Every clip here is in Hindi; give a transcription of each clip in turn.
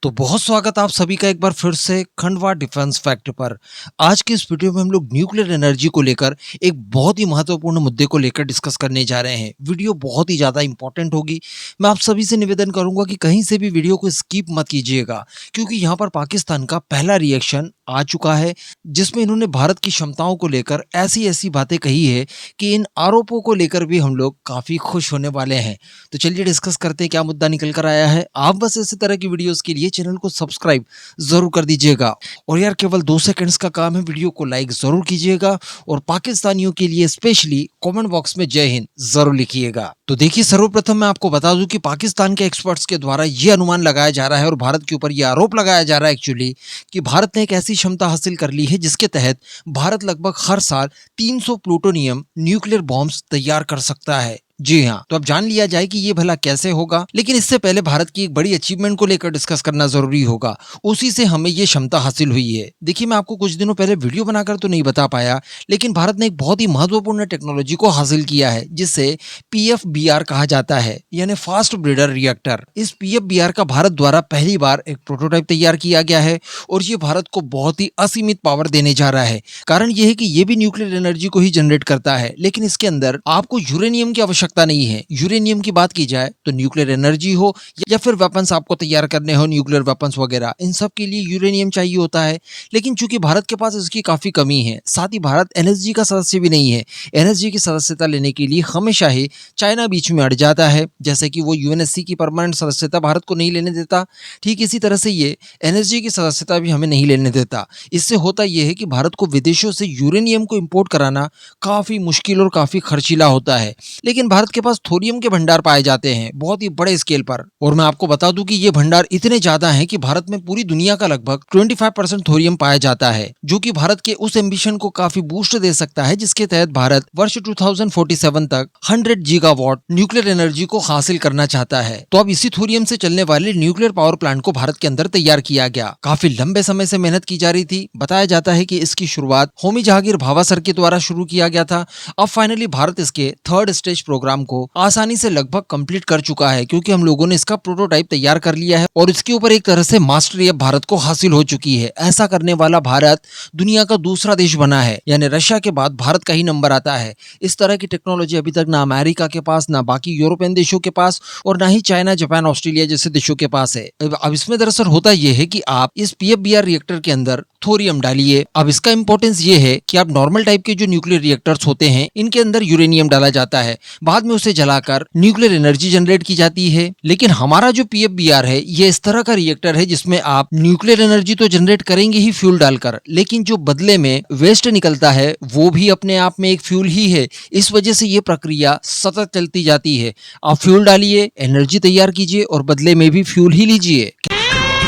तो बहुत स्वागत आप सभी का एक बार फिर से खंडवा डिफेंस फैक्ट पर। आज के इस वीडियो में हम लोग न्यूक्लियर एनर्जी को लेकर एक बहुत ही महत्वपूर्ण मुद्दे को लेकर डिस्कस करने जा रहे हैं। वीडियो बहुत ही ज़्यादा इंपॉर्टेंट होगी। मैं आप सभी से निवेदन करूंगा कि कहीं से भी वीडियो को स्किप मत कीजिएगा, क्योंकि यहाँ पर पाकिस्तान का पहला रिएक्शन आ चुका है, जिसमें इन्होंने भारत की क्षमताओं को लेकर ऐसी ऐसी बातें कही है कि इन आरोपों को लेकर भी हम लोग काफ़ी खुश होने वाले हैं। तो चलिए डिस्कस करते हैं क्या मुद्दा निकल कर आया है। आप बस इसी तरह की वीडियोस के लिए चैनल को सब्सक्राइब जरूर कर दीजिएगा, और यार केवल 2 सेकंड्स का काम है, वीडियो को लाइक जरूर कीजिएगा और पाकिस्तानियों के लिए स्पेशली कमेंट बॉक्स में जय हिंद जरूर लिखिएगा। तो देखिए, सर्वप्रथम मैं आपको बता दूं कि पाकिस्तान के एक्सपर्ट्स के द्वारा यह अनुमान लगाया जा रहा है और भारत के ऊपर यह आरोप लगाया जा रहा है एक्चुअली कि भारत ने एक ऐसी क्षमता हासिल कर ली है जिसके तहत भारत लगभग हर साल 300 प्लूटोनियम न्यूक्लियर बॉम्ब्स तैयार कर सकता है। जी हाँ, तो अब जान लिया जाए कि ये भला कैसे होगा। लेकिन इससे पहले भारत की एक बड़ी अचीवमेंट को लेकर डिस्कस करना जरूरी होगा, उसी से हमें ये क्षमता हासिल हुई है। देखिए, मैं आपको कुछ दिनों पहले वीडियो बनाकर तो नहीं बता पाया, लेकिन भारत ने एक बहुत ही महत्वपूर्ण टेक्नोलॉजी को हासिल किया है जिसे PFBR कहा जाता है, यानी फास्ट ब्रीडर रिएक्टर। इस PFBR का भारत द्वारा पहली बार एक प्रोटोटाइप तैयार किया गया है और ये भारत को बहुत ही असीमित पावर देने जा रहा है। कारण यह है कि ये भी न्यूक्लियर एनर्जी को ही जनरेट करता है, लेकिन इसके अंदर आपको यूरेनियम की आवश्यकता नहीं है। यूरेनियम की बात की जाए तो न्यूक्लियर एनर्जी हो या फिर वेपन्स आपको तैयार करने हो, न्यूक्लियर वेपन्स वगैरह, इन सब के लिए यूरेनियम चाहिए होता है। लेकिन चूंकि भारत के पास इसकी काफी कमी है, साथ ही भारत NSG का सदस्य भी नहीं है। NSG की सदस्यता लेने के लिए हमेशा ही चाइना बीच में अड़ जाता है, जैसे कि वो UNSC की परमानेंट सदस्यता भारत को नहीं लेने देता, ठीक इसी तरह से ये NSG की सदस्यता भी हमें नहीं लेने देता। इससे होता यह है कि भारत को विदेशों से यूरेनियम को इंपोर्ट कराना काफी मुश्किल और काफी खर्चीला होता है। लेकिन भारत के पास थोरियम के भंडार पाए जाते हैं बहुत ही बड़े स्केल पर, और मैं आपको बता दूं कि ये भंडार इतने ज्यादा हैं कि भारत में पूरी दुनिया का लगभग 25% थोरियम पाया जाता है, जो कि भारत के उस एम्बिशन को काफी बूस्ट दे सकता है जिसके तहत भारत वर्ष 2047 तक 100 गीगावाट न्यूक्लियर एनर्जी को हासिल करना चाहता है। तो अब इसी थोरियम से चलने वाले न्यूक्लियर पावर प्लांट को भारत के अंदर तैयार किया गया। काफी लंबे समय से मेहनत की जा रही थी। बताया जाता है कि इसकी शुरुआत होमी जहांगीर भाभा सर के द्वारा शुरू किया गया था। अब फाइनली भारत इसके 3rd स्टेज प्रोग्राम को आसानी से लगभग कंप्लीट कर चुका है, क्योंकि हम लोगों ने इसका प्रोटोटाइप तैयार कर लिया है और इसके ऊपर एक तरह से मास्टरी अब भारत को हासिल हो चुकी है। ऐसा करने वाला भारत दुनिया का दूसरा देश बना है, यानी रशिया के बाद भारत का ही नंबर आता है। इस तरह की टेक्नोलॉजी अभी तक ना अमेरिका के पास, ना बाकी यूरोपियन देशों के पास, और ना ही चाइना, जापान, ऑस्ट्रेलिया जैसे देशों के पास है। अब इसमें दरअसल होता यह है कि आप इस PFBR रिएक्टर के अंदर थोरियम डालिए। अब इसका इंपॉर्टेंस ये है कि आप नॉर्मल टाइप के जो न्यूक्लियर रिएक्टर्स होते हैं, इनके अंदर यूरेनियम डाला जाता है, बाद में उसे जलाकर न्यूक्लियर एनर्जी जनरेट की जाती है। लेकिन हमारा जो PFBR है, ये इस तरह का रिएक्टर है जिसमें आप न्यूक्लियर एनर्जी तो जनरेट करेंगे ही फ्यूल डालकर, लेकिन जो बदले में वेस्ट निकलता है वो भी अपने आप में एक फ्यूल ही है। इस वजह से ये प्रक्रिया सतत चलती जाती है। आप फ्यूल डालिए, एनर्जी तैयार कीजिए और बदले में भी फ्यूल ही लीजिए।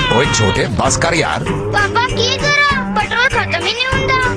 ओए छोटे बस कर यार। पापा की करा पेट्रोल खत्म ही नहीं होता।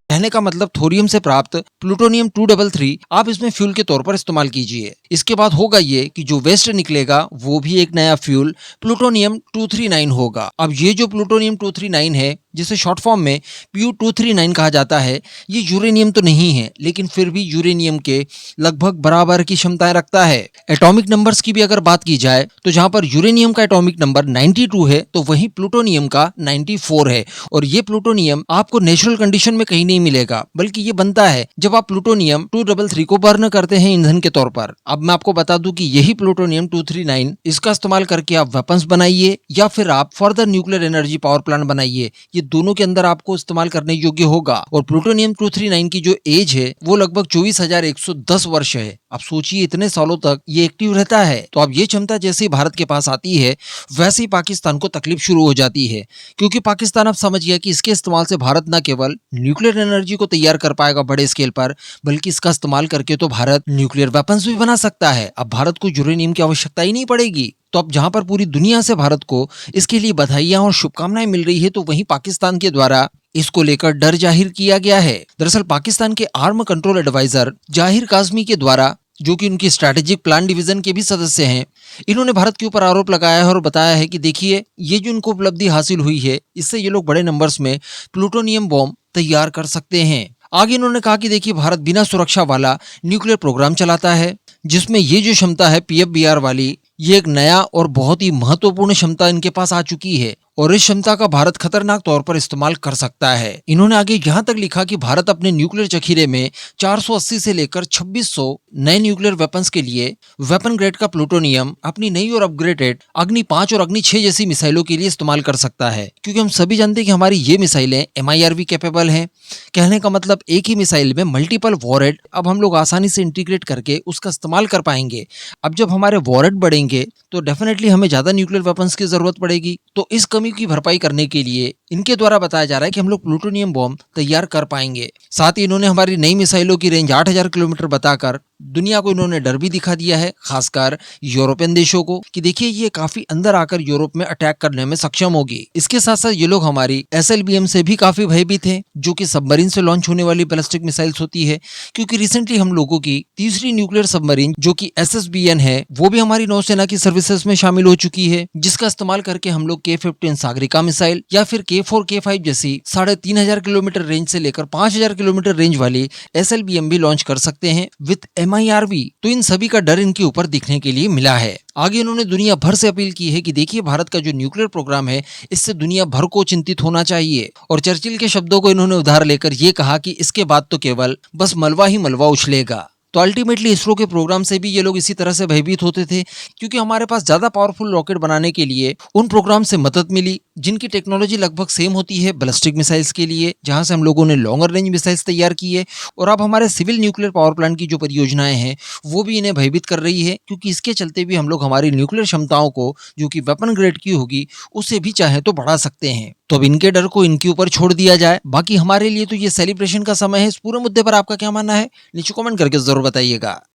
कहने का मतलब थोरियम से प्राप्त प्लूटोनियम 233 आप इसमें फ्यूल के तौर पर इस्तेमाल कीजिए। इसके बाद होगा ये कि जो वेस्ट निकलेगा वो भी एक नया फ्यूल प्लूटोनियम 239 होगा। अब ये जो प्लूटोनियम 239 है, जिसे शॉर्ट फॉर्म में Pu-239 कहा जाता है, ये यूरेनियम तो नहीं है, लेकिन फिर भी यूरेनियम के लगभग बराबर की क्षमताएं रखता है। एटॉमिक नंबर्स की भी अगर बात की जाए तो जहां पर यूरेनियम का एटॉमिक नंबर 92 है, तो वहीं प्लूटोनियम का 94 है। और ये प्लूटोनियम आपको नेचुरल कंडीशन में कहीं नहीं मिलेगा, बल्कि ये बनता है जब आप प्लूटोनियम 233 को बर्न करते हैं ईंधन के तौर पर। अब मैं आपको बता दूं कि यही प्लूटोनियम 239, इसका इस्तेमाल करके आप वेपन्स बनाइए या फिर आप further nuclear energy power plant बनाइए, ये दोनों के अंदर आपको इस्तेमाल करने योग्य होगा। और प्लूटोनियम 239 की जो एज है वो लगभग 24,110 वर्ष है। आप सोचिए, इतने सालों तक ये एक्टिव रहता है। तो अब ये क्षमता जैसे ही भारत के पास आती है, वैसे ही पाकिस्तान को तकलीफ शुरू हो जाती है, क्योंकि पाकिस्तान अब समझ गया कि इसके इस्तेमाल से भारत न केवल न्यूक्लियर एनर्जी को तैयार कर पाएगा बड़े स्केल पर, बल्कि इसका इस्तेमाल करके तो भारत न्यूक्लियर वेपन्स भी बना सकता है। अब भारत को यूरेनियम की आवश्यकता ही नहीं पड़ेगी। तो अब जहां पर पूरी दुनिया से भारत को इसके लिए बधाइयां और शुभकामनाएं मिल रही है, तो वहीं पाकिस्तान के द्वारा इसको लेकर डर जाहिर किया गया है। दरअसल पाकिस्तान के आर्म कंट्रोल एडवाइजर जाहिर काज़मी के द्वारा, जो कि उनकी स्ट्रैटेजिक प्लान डिवीजन के भी सदस्य हैं, इन्होंने भारत के ऊपर आरोप लगाया है और बताया है कि देखिए, ये जो इनको उपलब्धि हासिल हुई है, इससे ये लोग बड़े नंबर्स में प्लूटोनियम बॉम्ब तैयार कर सकते हैं। आगे इन्होंने कहा कि देखिए, भारत बिना सुरक्षा वाला न्यूक्लियर प्रोग्राम चलाता है, जिसमें ये जो क्षमता है PFBR वाली, ये एक नया और बहुत ही महत्वपूर्ण क्षमता इनके पास आ चुकी है और इस क्षमता का भारत खतरनाक तौर पर इस्तेमाल कर सकता है। इन्होंने आगे यहाँ तक लिखा कि भारत अपने न्यूक्लियर जखीरे में 480 से लेकर 2600 नए न्यूक्लियर वेपन्स के लिए वेपन ग्रेड का प्लूटोनियम अपनी नई और अपग्रेडेड अग्नि 5 और अग्नि 6 जैसी मिसाइलों के लिए इस्तेमाल कर सकता है, क्योंकि हम सभी जानते हैं कि हमारी ये मिसाइलें MIRV कैपेबल हैं। कहने का मतलब एक ही मिसाइल में मल्टीपल वॉरहेड अब हम लोग आसानी से इंटीग्रेट करके उसका इस्तेमाल कर पाएंगे। अब जब हमारे वॉरहेड बढ़ेंगे तो डेफिनेटली हमें ज्यादा न्यूक्लियर वेपन्स की जरूरत पड़ेगी। तो इस कमी की भरपाई करने के लिए इनके द्वारा बताया जा रहा है कि हम लोग प्लूटोनियम बॉम्ब तैयार कर पाएंगे। साथ ही इन्होंने हमारी नई मिसाइलों की रेंज 8000 किलोमीटर बताकर दुनिया को इन्होंने डर भी दिखा दिया है, खासकर यूरोपियन देशों को, कि देखिए ये काफी अंदर आकर यूरोप में अटैक करने में सक्षम होगी। इसके साथ साथ ये लोग हमारी SLBM से भी काफी भयभीत हैं, जो कि सबमरीन से लॉन्च होने वाली बैलिस्टिक मिसाइल्स होती है, क्योंकि रिसेंटली हम लोगों की तीसरी न्यूक्लियर सबमरीन जो कि SSBN है वो भी हमारी नौसेना की सर्विसेज में शामिल हो चुकी है, जिसका इस्तेमाल करके हम लोग K-15 सागरिका मिसाइल या फिर K4 K5 जैसी 3500 किलोमीटर रेंज से लेकर 5000 किलोमीटर रेंज वाली SLBM भी लॉन्च कर सकते हैं विद MIRV। तो इन सभी का डर इनके ऊपर दिखने के लिए मिला है। आगे इन्होंने दुनिया भर से अपील की है कि देखिए भारत का जो न्यूक्लियर प्रोग्राम है इससे दुनिया भर को चिंतित होना चाहिए, और चर्चिल के शब्दों को इन्होंने उधार लेकर ये कहा कि इसके बाद तो केवल बस मलबा ही मलबा उछलेगा। तो अल्टीमेटली इसरो के प्रोग्राम से भी ये लोग इसी तरह से भयभीत होते थे, क्योंकि हमारे पास ज्यादा पावरफुल रॉकेट बनाने के लिए उन प्रोग्राम से मदद मिली जिनकी टेक्नोलॉजी लगभग सेम होती है बैलिस्टिक मिसाइल्स के लिए, जहां से हम लोगों ने लॉन्गर रेंज मिसाइल्स तैयार की है। और अब हमारे सिविल न्यूक्लियर पावर प्लांट की जो परियोजनाएं हैं वो भी इन्हें भयभीत कर रही है, क्योंकि इसके चलते भी हम लोग हमारी न्यूक्लियर क्षमताओं को जो कि वेपन ग्रेड की होगी उसे भी चाहे तो बढ़ा सकते हैं। तो अब इनके डर को इनके ऊपर छोड़ दिया जाए। बाकी हमारे लिए तो ये सेलिब्रेशन का समय है। इस पूरे मुद्दे पर आपका क्या मानना है नीचे कमेंट करके जरूर बताइएगा।